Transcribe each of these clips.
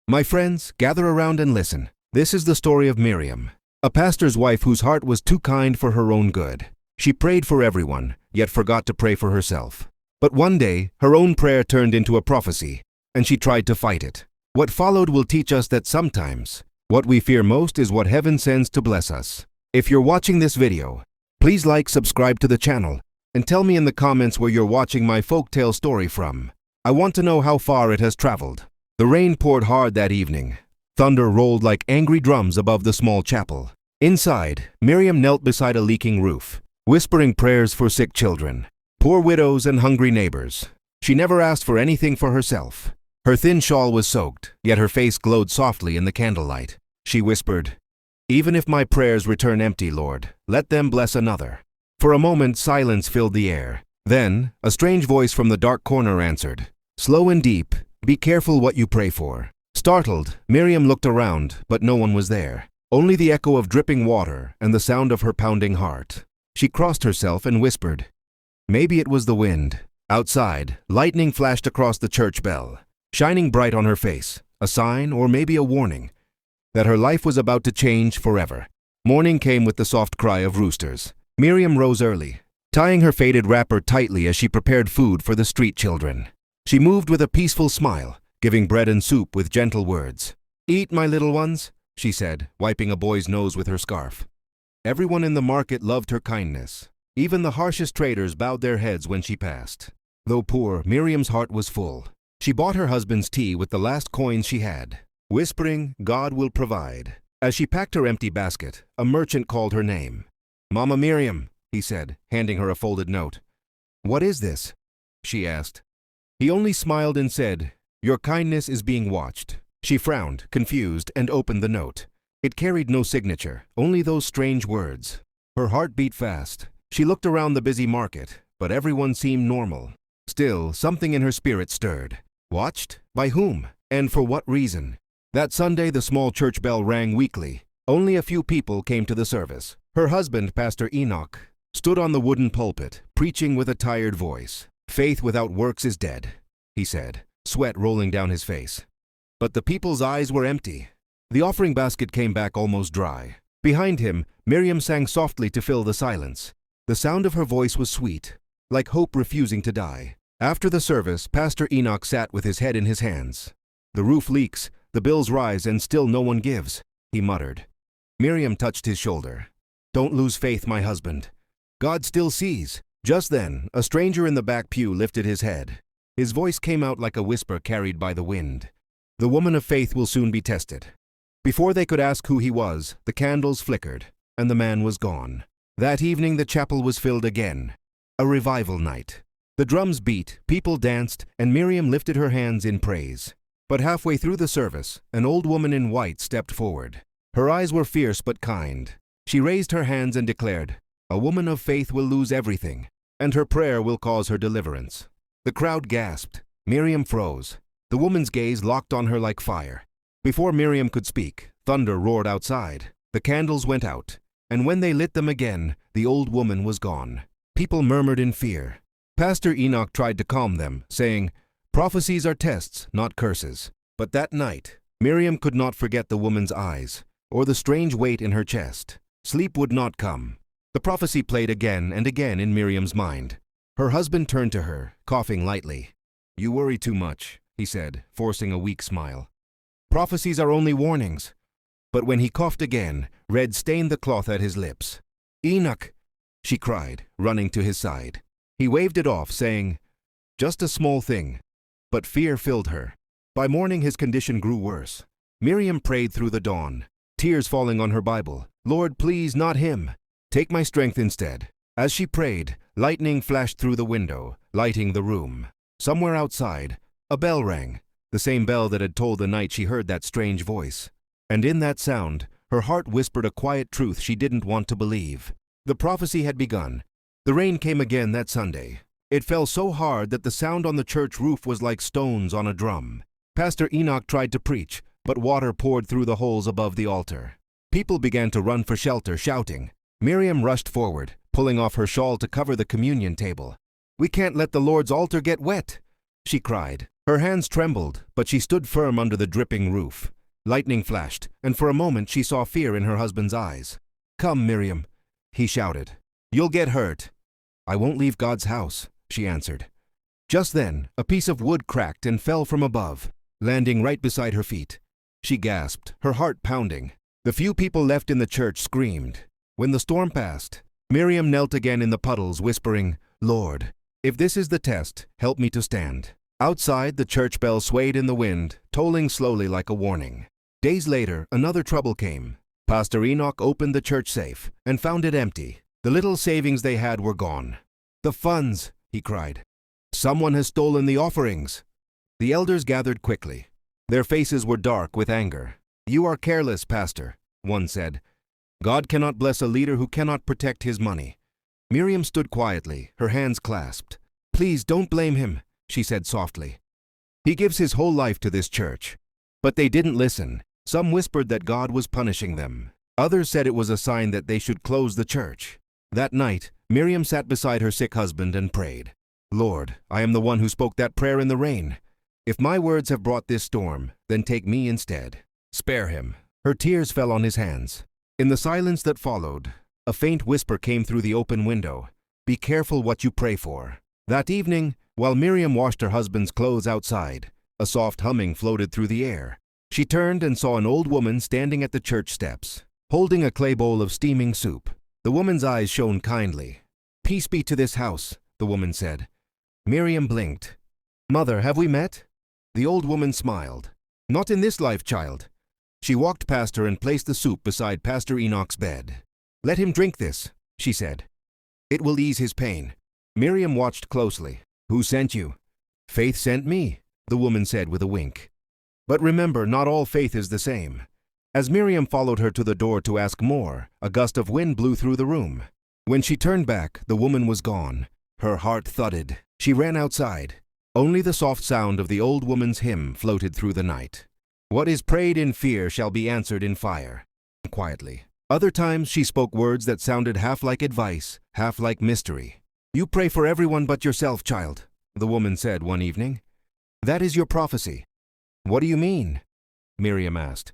My friends, gather around and listen. This is the story of Miriam, a pastor's wife whose heart was too kind for her own good. She prayed for everyone, yet forgot to pray for herself. But one day, her own prayer turned into a prophecy, and she tried to fight it. What followed will teach us that sometimes, what we fear most is what heaven sends to bless us. If you're watching this video, please like, subscribe to the channel, and tell me in the comments where you're watching my folktale story from. I want to know how far it has traveled. The rain poured hard that evening. Thunder rolled like angry drums above the small chapel. Inside, Miriam knelt beside a leaking roof, whispering prayers for sick children, poor widows and hungry neighbors. She never asked for anything for herself. Her thin shawl was soaked, yet her face glowed softly in the candlelight. She whispered, "Even if my prayers return empty, Lord, let them bless another." For a moment, silence filled the air. Then, a strange voice from the dark corner answered, slow and deep, "Be careful what you pray for." Startled, Miriam looked around, but no one was there. Only the echo of dripping water and the sound of her pounding heart. She crossed herself and whispered, "Maybe it was the wind." Outside, lightning flashed across the church bell, shining bright on her face, a sign, or maybe a warning, that her life was about to change forever. Morning came with the soft cry of roosters. Miriam rose early, tying her faded wrapper tightly as she prepared food for the street children. She moved with a peaceful smile, giving bread and soup with gentle words. "Eat, my little ones," she said, wiping a boy's nose with her scarf. Everyone in the market loved her kindness. Even the harshest traders bowed their heads when she passed. Though poor, Miriam's heart was full. She bought her husband's tea with the last coins she had, whispering, "God will provide." As she packed her empty basket, a merchant called her name. "Mama Miriam," he said, handing her a folded note. "What is this?" she asked. He only smiled and said, "Your kindness is being watched." She frowned, confused, and opened the note. It carried no signature, only those strange words. Her heart beat fast. She looked around the busy market, but everyone seemed normal. Still, something in her spirit stirred. Watched? By whom? And for what reason? That Sunday, the small church bell rang weakly. Only a few people came to the service. Her husband, Pastor Enoch, stood on the wooden pulpit, preaching with a tired voice. "Faith without works is dead," he said, sweat rolling down his face. But the people's eyes were empty. The offering basket came back almost dry. Behind him, Miriam sang softly to fill the silence. The sound of her voice was sweet, like hope refusing to die. After the service, Pastor Enoch sat with his head in his hands. "The roof leaks, the bills rise, and still no one gives," he muttered. Miriam touched his shoulder. "Don't lose faith, my husband. God still sees." Just then, a stranger in the back pew lifted his head. His voice came out like a whisper carried by the wind. "The woman of faith will soon be tested." Before they could ask who he was, the candles flickered, and the man was gone. That evening the chapel was filled again. A revival night. The drums beat, people danced, and Miriam lifted her hands in praise. But halfway through the service, an old woman in white stepped forward. Her eyes were fierce but kind. She raised her hands and declared, "A woman of faith will lose everything, and her prayer will cause her deliverance." The crowd gasped. Miriam froze. The woman's gaze locked on her like fire. Before Miriam could speak, thunder roared outside. The candles went out, and when they lit them again, the old woman was gone. People murmured in fear. Pastor Enoch tried to calm them, saying, "Prophecies are tests, not curses." But that night, Miriam could not forget the woman's eyes, or the strange weight in her chest. Sleep would not come. The prophecy played again and again in Miriam's mind. Her husband turned to her, coughing lightly. "You worry too much," he said, forcing a weak smile. "Prophecies are only warnings." But when he coughed again, red stained the cloth at his lips. "Enoch!" she cried, running to his side. He waved it off, saying, "Just a small thing." But fear filled her. By morning his condition grew worse. Miriam prayed through the dawn, tears falling on her Bible. "Lord, please, not him. Take my strength instead." As she prayed, lightning flashed through the window, lighting the room. Somewhere outside, a bell rang, the same bell that had told the night she heard that strange voice. And in that sound, her heart whispered a quiet truth she didn't want to believe. The prophecy had begun. The rain came again that Sunday. It fell so hard that the sound on the church roof was like stones on a drum. Pastor Enoch tried to preach, but water poured through the holes above the altar. People began to run for shelter, shouting. Miriam rushed forward, pulling off her shawl to cover the communion table. "We can't let the Lord's altar get wet," she cried. Her hands trembled, but she stood firm under the dripping roof. Lightning flashed, and for a moment she saw fear in her husband's eyes. "Come, Miriam," he shouted. "You'll get hurt." "I won't leave God's house," she answered. Just then, a piece of wood cracked and fell from above, landing right beside her feet. She gasped, her heart pounding. The few people left in the church screamed. When the storm passed, Miriam knelt again in the puddles, whispering, "Lord, if this is the test, help me to stand." Outside, the church bell swayed in the wind, tolling slowly like a warning. Days later, another trouble came. Pastor Enoch opened the church safe and found it empty. The little savings they had were gone. "The funds," he cried. "Someone has stolen the offerings." The elders gathered quickly. Their faces were dark with anger. "You are careless, Pastor," one said. "God cannot bless a leader who cannot protect his money." Miriam stood quietly, her hands clasped. "Please don't blame him," she said softly. "He gives his whole life to this church." But they didn't listen. Some whispered that God was punishing them. Others said it was a sign that they should close the church. That night, Miriam sat beside her sick husband and prayed. "Lord, I am the one who spoke that prayer in the rain. If my words have brought this storm, then take me instead. Spare him." Her tears fell on his hands. In the silence that followed, a faint whisper came through the open window. "Be careful what you pray for." That evening, while Miriam washed her husband's clothes outside, a soft humming floated through the air. She turned and saw an old woman standing at the church steps, holding a clay bowl of steaming soup. The woman's eyes shone kindly. "Peace be to this house," the woman said. Miriam blinked. "Mother, have we met?" The old woman smiled. "Not in this life, child." She walked past her and placed the soup beside Pastor Enoch's bed. "Let him drink this," she said. "It will ease his pain." Miriam watched closely. "Who sent you?" "Faith sent me," the woman said with a wink. "But remember, not all faith is the same." As Miriam followed her to the door to ask more, a gust of wind blew through the room. When she turned back, the woman was gone. Her heart thudded. She ran outside. Only the soft sound of the old woman's hymn floated through the night. "What is prayed in fear shall be answered in fire," quietly. Other times she spoke words that sounded half like advice, half like mystery. "You pray for everyone but yourself, child," the woman said one evening. "That is your prophecy." "What do you mean?" Miriam asked.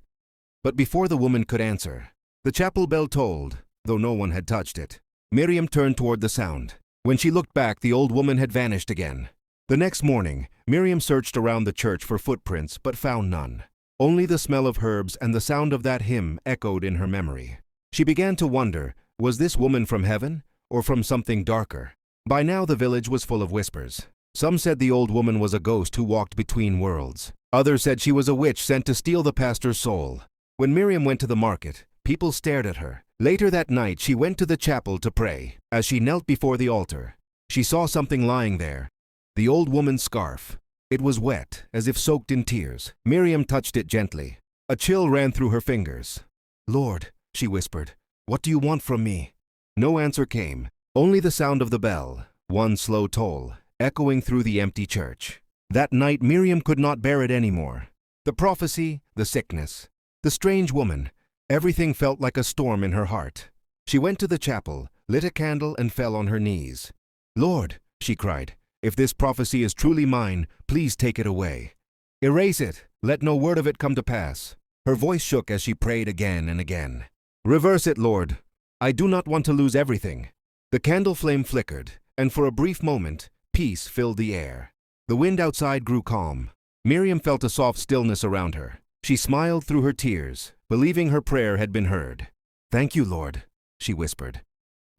But before the woman could answer, the chapel bell tolled, though no one had touched it. Miriam turned toward the sound. When she looked back, the old woman had vanished again. The next morning, Miriam searched around the church for footprints but found none. Only the smell of herbs and the sound of that hymn echoed in her memory. She began to wonder, was this woman from heaven or from something darker? By now the village was full of whispers. Some said the old woman was a ghost who walked between worlds. Others said she was a witch sent to steal the pastor's soul. When Miriam went to the market, people stared at her. Later that night, she went to the chapel to pray. As she knelt before the altar, she saw something lying there. The old woman's scarf. It was wet, as if soaked in tears. Miriam touched it gently. A chill ran through her fingers. "Lord," she whispered, "what do you want from me?" No answer came, only the sound of the bell, one slow toll, echoing through the empty church. That night Miriam could not bear it anymore. The prophecy, the sickness, the strange woman, everything felt like a storm in her heart. She went to the chapel, lit a candle, and fell on her knees. "Lord," she cried, "if this prophecy is truly mine, please take it away. Erase it, let no word of it come to pass." Her voice shook as she prayed again and again. "Reverse it, Lord. I do not want to lose everything." The candle flame flickered, and for a brief moment, peace filled the air. The wind outside grew calm. Miriam felt a soft stillness around her. She smiled through her tears, believing her prayer had been heard. "Thank you, Lord," she whispered.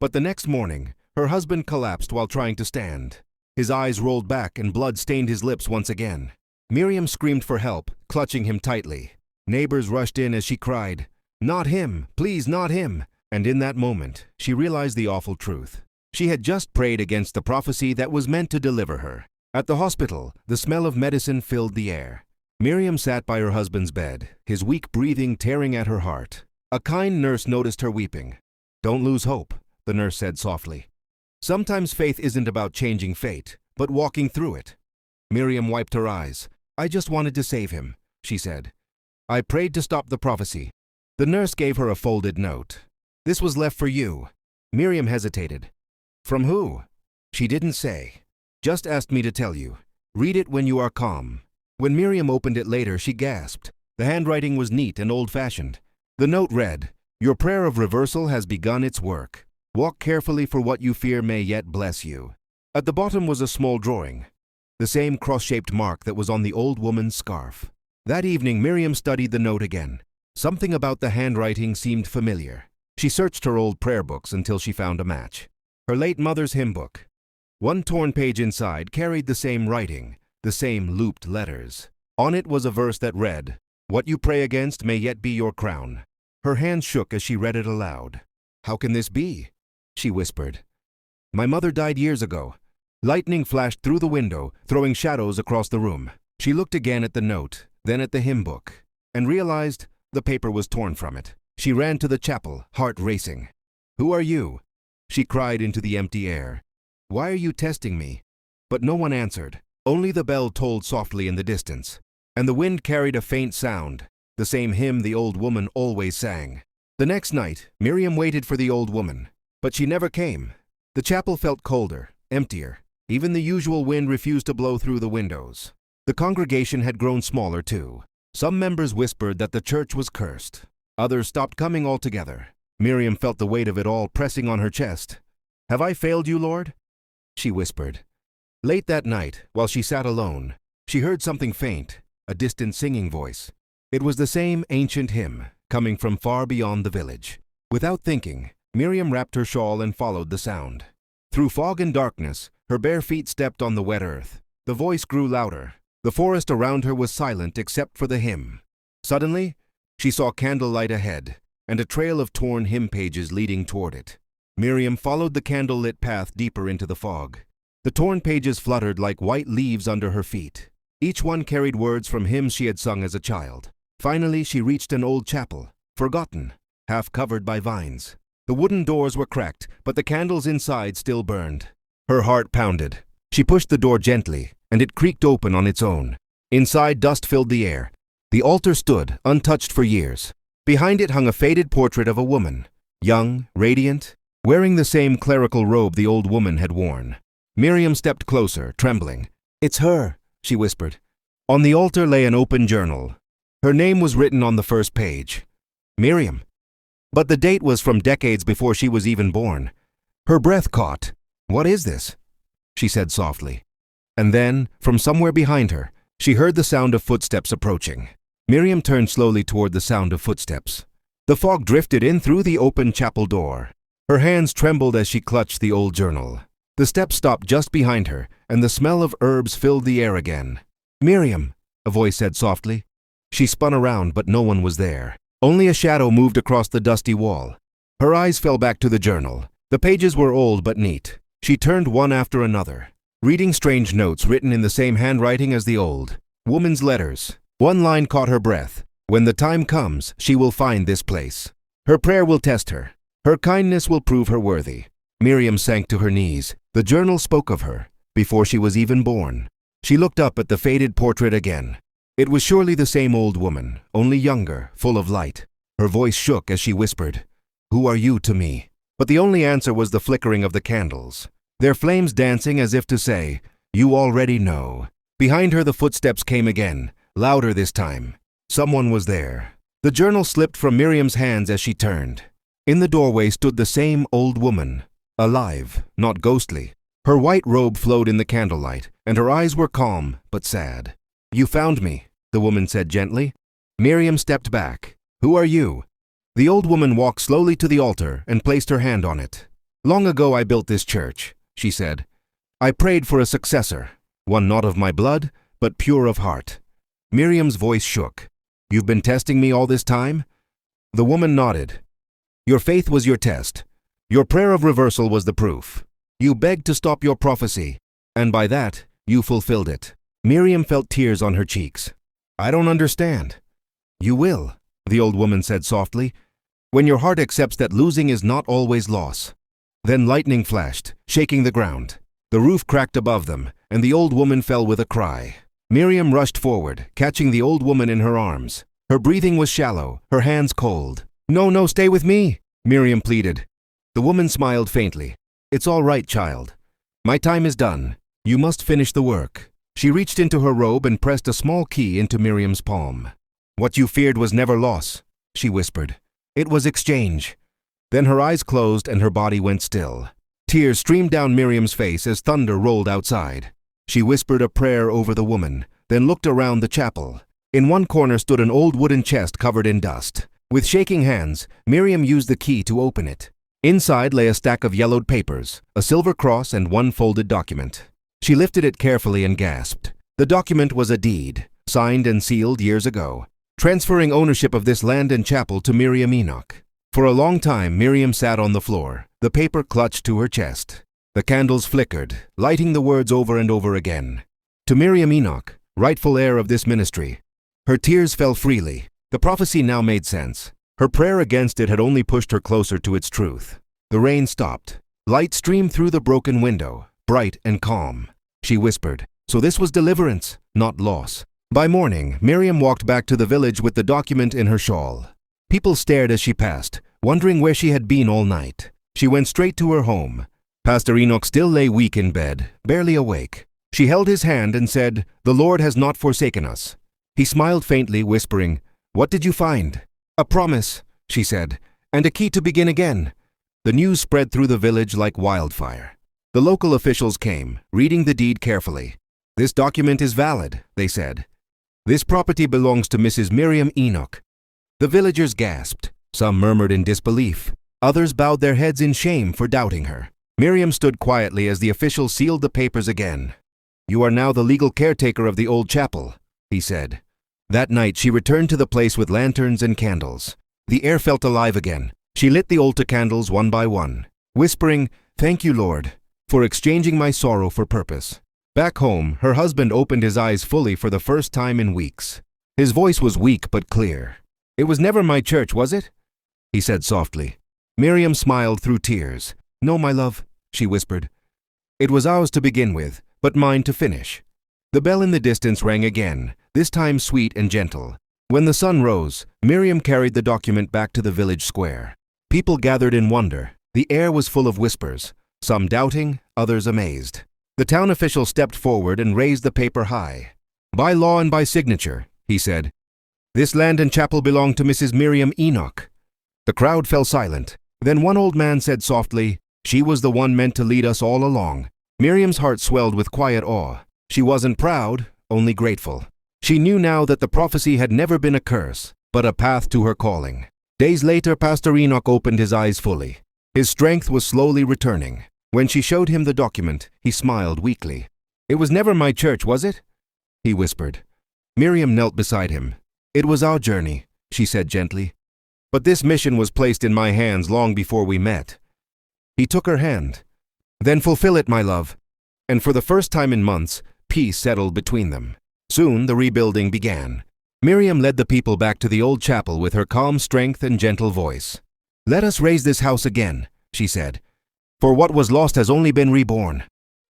But the next morning, her husband collapsed while trying to stand. His eyes rolled back and blood stained his lips once again. Miriam screamed for help, clutching him tightly. Neighbors rushed in as she cried, "Not him, please, not him." And in that moment, she realized the awful truth. She had just prayed against the prophecy that was meant to deliver her. At the hospital, the smell of medicine filled the air. Miriam sat by her husband's bed, his weak breathing tearing at her heart. A kind nurse noticed her weeping. "Don't lose hope," the nurse said softly. "Sometimes faith isn't about changing fate, but walking through it." Miriam wiped her eyes. "I just wanted to save him," she said. "I prayed to stop the prophecy." The nurse gave her a folded note. "This was left for you." Miriam hesitated. "From who?" "She didn't say. Just asked me to tell you. Read it when you are calm." When Miriam opened it later, she gasped. The handwriting was neat and old-fashioned. The note read, "Your prayer of reversal has begun its work. Walk carefully, for what you fear may yet bless you." At the bottom was a small drawing, the same cross-shaped mark that was on the old woman's scarf. That evening, Miriam studied the note again. Something about the handwriting seemed familiar. She searched her old prayer books until she found a match. Her late mother's hymn book. One torn page inside carried the same writing, the same looped letters. On it was a verse that read, "What you pray against may yet be your crown." Her hands shook as she read it aloud. "How can this be?" she whispered. "My mother died years ago." Lightning flashed through the window, throwing shadows across the room. She looked again at the note, then at the hymn book, and realized the paper was torn from it. She ran to the chapel, heart racing. "Who are you?" she cried into the empty air. "Why are you testing me?" But no one answered. Only the bell tolled softly in the distance, and the wind carried a faint sound, the same hymn the old woman always sang. The next night, Miriam waited for the old woman, but she never came. The chapel felt colder, emptier. Even the usual wind refused to blow through the windows. The congregation had grown smaller too. Some members whispered that the church was cursed. Others stopped coming altogether. Miriam felt the weight of it all pressing on her chest. "Have I failed you, Lord?" she whispered. Late that night, while she sat alone, she heard something faint, a distant singing voice. It was the same ancient hymn, coming from far beyond the village. Without thinking, Miriam wrapped her shawl and followed the sound. Through fog and darkness, her bare feet stepped on the wet earth. The voice grew louder. The forest around her was silent except for the hymn. Suddenly, she saw candlelight ahead, and a trail of torn hymn pages leading toward it. Miriam followed the candle-lit path deeper into the fog. The torn pages fluttered like white leaves under her feet. Each one carried words from hymns she had sung as a child. Finally, she reached an old chapel, forgotten, half covered by vines. The wooden doors were cracked, but the candles inside still burned. Her heart pounded. She pushed the door gently, and it creaked open on its own. Inside, dust filled the air. The altar stood, untouched for years. Behind it hung a faded portrait of a woman, young, radiant, wearing the same clerical robe the old woman had worn. Miriam stepped closer, trembling. "It's her," she whispered. On the altar lay an open journal. Her name was written on the first page. Miriam. But the date was from decades before she was even born. Her breath caught. "What is this?" she said softly. And then, from somewhere behind her, she heard the sound of footsteps approaching. Miriam turned slowly toward the sound of footsteps. The fog drifted in through the open chapel door. Her hands trembled as she clutched the old journal. The steps stopped just behind her, and the smell of herbs filled the air again. "Miriam," a voice said softly. She spun around, but no one was there. Only a shadow moved across the dusty wall. Her eyes fell back to the journal. The pages were old but neat. She turned one after another, reading strange notes written in the same handwriting as the old woman's letters. One line caught her breath. "When the time comes, she will find this place. Her prayer will test her. Her kindness will prove her worthy." Miriam sank to her knees. The journal spoke of her, before she was even born. She looked up at the faded portrait again. It was surely the same old woman, only younger, full of light. Her voice shook as she whispered, "Who are you to me?" But the only answer was the flickering of the candles, their flames dancing as if to say, "You already know." Behind her the footsteps came again, louder this time. Someone was there. The journal slipped from Miriam's hands as she turned. In the doorway stood the same old woman, alive, not ghostly. Her white robe flowed in the candlelight, and her eyes were calm but sad. "You found me," the woman said gently. Miriam stepped back. "Who are you?" The old woman walked slowly to the altar and placed her hand on it. "Long ago I built this church," she said. "I prayed for a successor, one not of my blood, but pure of heart." Miriam's voice shook. "You've been testing me all this time?" The woman nodded. "Your faith was your test. Your prayer of reversal was the proof. You begged to stop your prophecy, and by that, you fulfilled it." Miriam felt tears on her cheeks. "I don't understand." "You will," the old woman said softly, "when your heart accepts that losing is not always loss." Then lightning flashed, shaking the ground. The roof cracked above them, and the old woman fell with a cry. Miriam rushed forward, catching the old woman in her arms. Her breathing was shallow, her hands cold. No, stay with me," Miriam pleaded. The woman smiled faintly. "It's all right, child. My time is done. You must finish the work." She reached into her robe and pressed a small key into Miriam's palm. "What you feared was never loss," she whispered. "It was exchange." Then her eyes closed and her body went still. Tears streamed down Miriam's face as thunder rolled outside. She whispered a prayer over the woman, then looked around the chapel. In one corner stood an old wooden chest covered in dust. With shaking hands, Miriam used the key to open it. Inside lay a stack of yellowed papers, a silver cross, and one folded document. She lifted it carefully and gasped. The document was a deed, signed and sealed years ago, transferring ownership of this land and chapel to Miriam Enoch. For a long time, Miriam sat on the floor, the paper clutched to her chest. The candles flickered, lighting the words over and over again. To Miriam Enoch, rightful heir of this ministry. Her tears fell freely. The prophecy now made sense. Her prayer against it had only pushed her closer to its truth. The rain stopped. Light streamed through the broken window, bright and calm. She whispered, "So this was deliverance, not loss." By morning, Miriam walked back to the village with the document in her shawl. People stared as she passed, wondering where she had been all night. She went straight to her home. Pastor Enoch still lay weak in bed, barely awake. She held his hand and said, "The Lord has not forsaken us." He smiled faintly, whispering, "What did you find?" "A promise," she said, "and a key to begin again." The news spread through the village like wildfire. The local officials came, reading the deed carefully. "This document is valid," they said. "This property belongs to Mrs. Miriam Enoch." The villagers gasped. Some murmured in disbelief. Others bowed their heads in shame for doubting her. Miriam stood quietly as the officials sealed the papers again. "You are now the legal caretaker of the old chapel," he said. That night she returned to the place with lanterns and candles. The air felt alive again. She lit the altar candles one by one, whispering, "Thank you, Lord, for exchanging my sorrow for purpose." Back home, her husband opened his eyes fully for the first time in weeks. His voice was weak but clear. "It was never my church, was it?" he said softly. Miriam smiled through tears. "No, my love," she whispered. "It was ours to begin with, but mine to finish." The bell in the distance rang again, this time sweet and gentle. When the sun rose, Miriam carried the document back to the village square. People gathered in wonder. The air was full of whispers, some doubting, others amazed. The town official stepped forward and raised the paper high. "By law and by signature," he said, "this land and chapel belong to Mrs. Miriam Enoch." The crowd fell silent. Then one old man said softly, "She was the one meant to lead us all along." Miriam's heart swelled with quiet awe. She wasn't proud, only grateful. She knew now that the prophecy had never been a curse, but a path to her calling. Days later, Pastor Enoch opened his eyes fully. His strength was slowly returning. When she showed him the document, he smiled weakly. "It was never my church, was it?" he whispered. Miriam knelt beside him. "It was our journey," she said gently. "But this mission was placed in my hands long before we met." He took her hand. "Then fulfill it, my love." And for the first time in months, peace settled between them. Soon the rebuilding began. Miriam led the people back to the old chapel with her calm strength and gentle voice. "Let us raise this house again," she said, "for what was lost has only been reborn."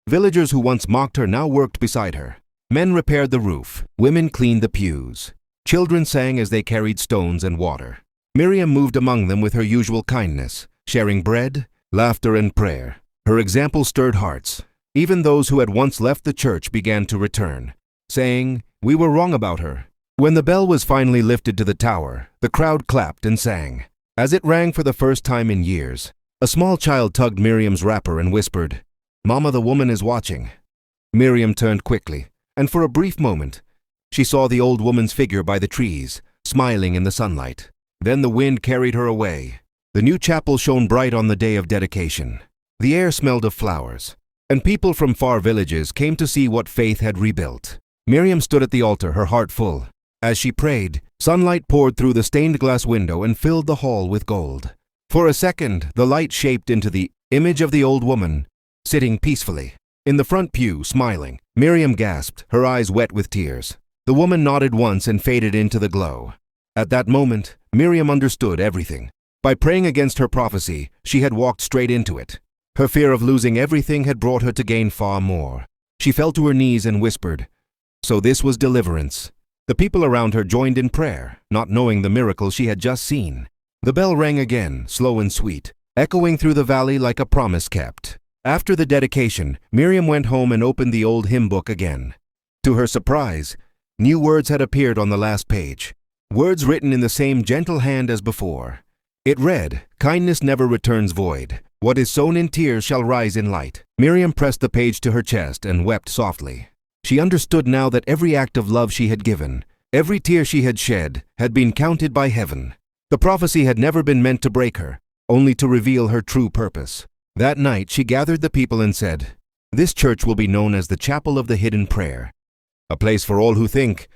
Villagers who once mocked her now worked beside her. Men repaired the roof, women cleaned the pews. Children sang as they carried stones and water. Miriam moved among them with her usual kindness, sharing bread, laughter, and prayer. Her example stirred hearts. Even those who had once left the church began to return, saying, "We were wrong about her." When the bell was finally lifted to the tower, the crowd clapped and sang. As it rang for the first time in years, a small child tugged Miriam's wrapper and whispered, "Mama, the woman is watching." Miriam turned quickly, and for a brief moment, she saw the old woman's figure by the trees, smiling in the sunlight. Then the wind carried her away. The new chapel shone bright on the day of dedication. The air smelled of flowers, and people from far villages came to see what faith had rebuilt. Miriam stood at the altar, her heart full. As she prayed, sunlight poured through the stained glass window and filled the hall with gold. For a second, the light shaped into the image of the old woman, sitting peacefully. In the front pew, smiling, Miriam gasped, her eyes wet with tears. The woman nodded once and faded into the glow. At that moment, Miriam understood everything. By praying against her prophecy, she had walked straight into it. Her fear of losing everything had brought her to gain far more. She fell to her knees and whispered, "So this was deliverance." The people around her joined in prayer, not knowing the miracle she had just seen. The bell rang again, slow and sweet, echoing through the valley like a promise kept. After the dedication, Miriam went home and opened the old hymn book again. To her surprise, new words had appeared on the last page, words written in the same gentle hand as before. It read, "Kindness never returns void. What is sown in tears shall rise in light." Miriam pressed the page to her chest and wept softly. She understood now that every act of love she had given, every tear she had shed, had been counted by heaven. The prophecy had never been meant to break her, only to reveal her true purpose. That night she gathered the people and said, "This church will be known as the Chapel of the Hidden Prayer, a place for all who think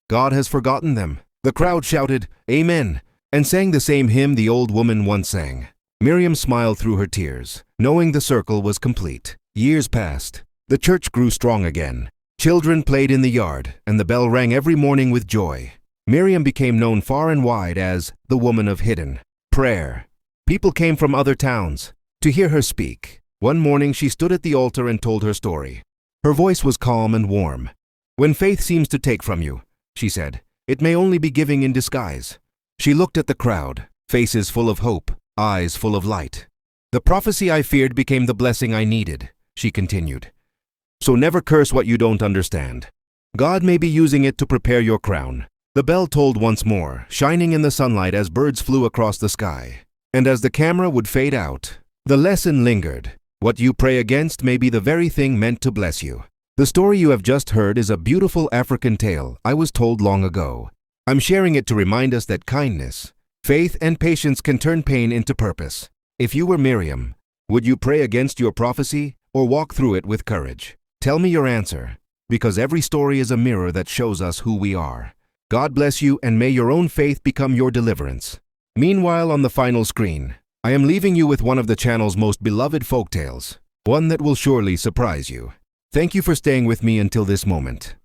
God has forgotten them." The crowd shouted, "Amen," and sang the same hymn the old woman once sang. Miriam smiled through her tears, knowing the circle was complete. Years passed. The church grew strong again. Children played in the yard, and the bell rang every morning with joy. Miriam became known far and wide as the woman of hidden prayer. People came from other towns to hear her speak. One morning she stood at the altar and told her story. Her voice was calm and warm. "When faith seems to take from you," she said, "it may only be giving in disguise." She looked at the crowd, faces full of hope, eyes full of light. "The prophecy I feared became the blessing I needed," she continued. "So never curse what you don't understand. God may be using it to prepare your crown." The bell tolled once more, shining in the sunlight as birds flew across the sky. And as the camera would fade out, the lesson lingered. What you pray against may be the very thing meant to bless you. The story you have just heard is a beautiful African tale I was told long ago. I'm sharing it to remind us that kindness, faith, and patience can turn pain into purpose. If you were Miriam, would you pray against your prophecy or walk through it with courage? Tell me your answer, because every story is a mirror that shows us who we are. God bless you, and may your own faith become your deliverance. Meanwhile, on the final screen, I am leaving you with one of the channel's most beloved folktales, one that will surely surprise you. Thank you for staying with me until this moment.